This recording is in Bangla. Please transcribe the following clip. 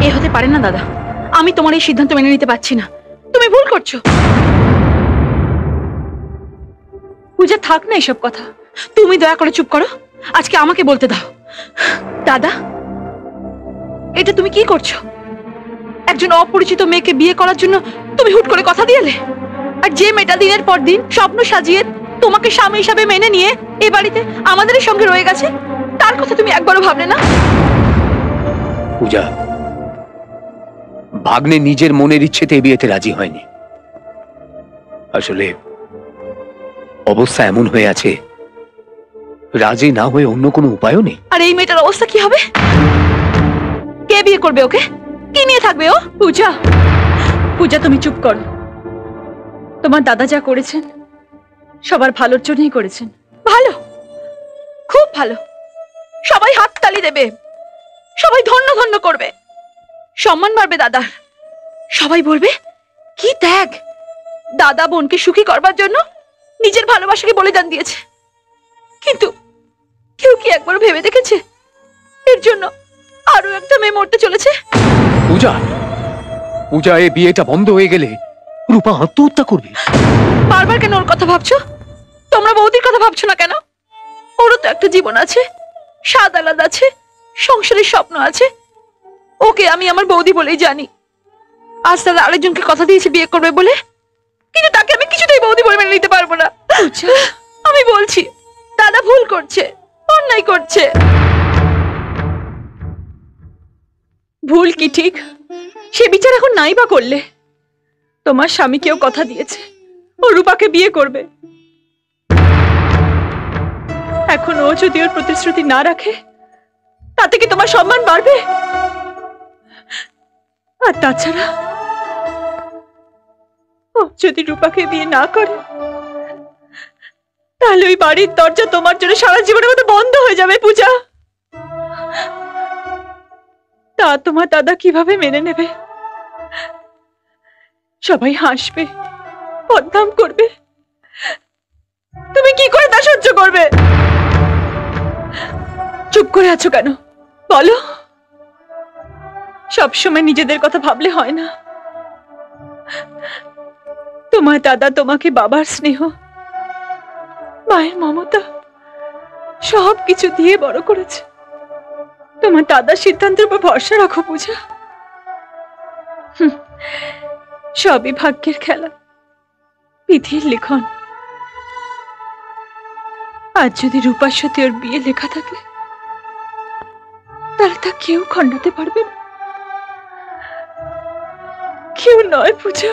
এ হতে পারে না দাদা, আমি তোমার এই সিদ্ধান্ত মেনে নিতে পারছি না। তুমি ভুল করছো। পূজা, থাক না এসব কথা, তুমি দয়া করে চুপ করো, আজকে আমাকে বলতে দাও। দাদা, এটা তুমি কি করছো? একজন অপরিচিত মেয়েকে বিয়ে করার জন্য তুমি হুট করে কথা দিয়েলে, আর যে মেয়েটা দিনের পর দিন স্বপ্ন সাজিয়ে তোমাকে স্বামী হিসাবে মেনে নিয়ে এ বাড়িতে আমাদের সঙ্গে রয়ে গেছে, তার কথা তুমি একবারও ভাবলে না? পূজা, ভাগ্নে নিজের মনের ইচ্ছেতে এই বিয়েতে রাজি হয়নি। আসলে অবস্থা এমন হয়ে আছে, রাজি না হয়ে অন্য কোনো উপায়ও নেই। আর এই মেয়েটার অবস্থা কি হবে? কে বিয়ে করবে ওকে? কি নিয়ে থাকবে ও? পূজা, পূজা তুমি চুপ করো। তোমার দাদা যা করেছেন সবার ভালোর জন্যই করেছেন। ভালো, খুব ভালো। সবাই হাততালি দেবে, সবাই ধন্য ধন্য করবে, সম্মান বাড়বে দাদার। সবাই বলবে কি ত্যাগ, দাদা বোনকে সুখী করবার জন্য নিজের ভালোবাসাকে বলিদান দিয়েছে। কিন্তু কেউ কি একবার ভেবে দেখেছে এর জন্য আরো একটা মেয়ে মরতে চলেছে? পূজা, পূজা, এই বিয়েটা বন্ধ হয়ে গেলে রূপা আত্মহত্যা করবে। বারবার কেন ওর কথা ভাবছো? তোমরা বৌদির কথা ভাবছো না কেন? ওরও তো একটা জীবন আছে, স্বাদ আলাদা আছে, সংসারের স্বপ্ন আছে। ওকে আমি আমার বৌদি বলেই জানি। আজ দাদা আরেকজনকে কথা দিয়েছে বিয়ে করবে বলে, কিন্তু তাকে আমি কিছুতেই বৌদি বলে মেনে নিতে পারবো না। আমি বলছি দাদা ভুল করছে, অন্যায় করছে। ভুল কি ঠিক সে বিচার এখন নাই বা করলে? তোমার স্বামীকেও কথা দিয়েছে ও রূপাকে বিয়ে করবে। এখন ও যদি ওর প্রতিশ্রুতি না রাখে তাতে কি তোমার সম্মান বাড়বে? আর তাছাড়া ও যদি রূপাকে বিয়ে না করে তাহলে ওই বাড়ির দরজা তোমার জন্য সারা জীবনের মতো বন্ধ হয়ে যাবে। পূজা, তা তোমার দাদা কিভাবে মেনে নেবে? সবাই হাসবে, বদনাম করবে, তুমি কি করে তা সহ্য করবে? চুপ করে আছো কেন বলো? সবসময় নিজেদের কথা ভাবলে হয় না। তোমার দাদা তোমাকে বাবার স্নেহ, মায়ের মমতা সবকিছু দিয়ে বড় করেছে। তোমার দাদার সিদ্ধান্তের উপর ভরসা রাখো পূজা। সবই ভাগ্যের খেলা, বিধির লিখন। আজ যদি রূপার সাথে ওর বিয়ে লেখা থাকে তাহলে তা কেউ খণ্ডাতে পারবে না, কেউ নয় পূজা।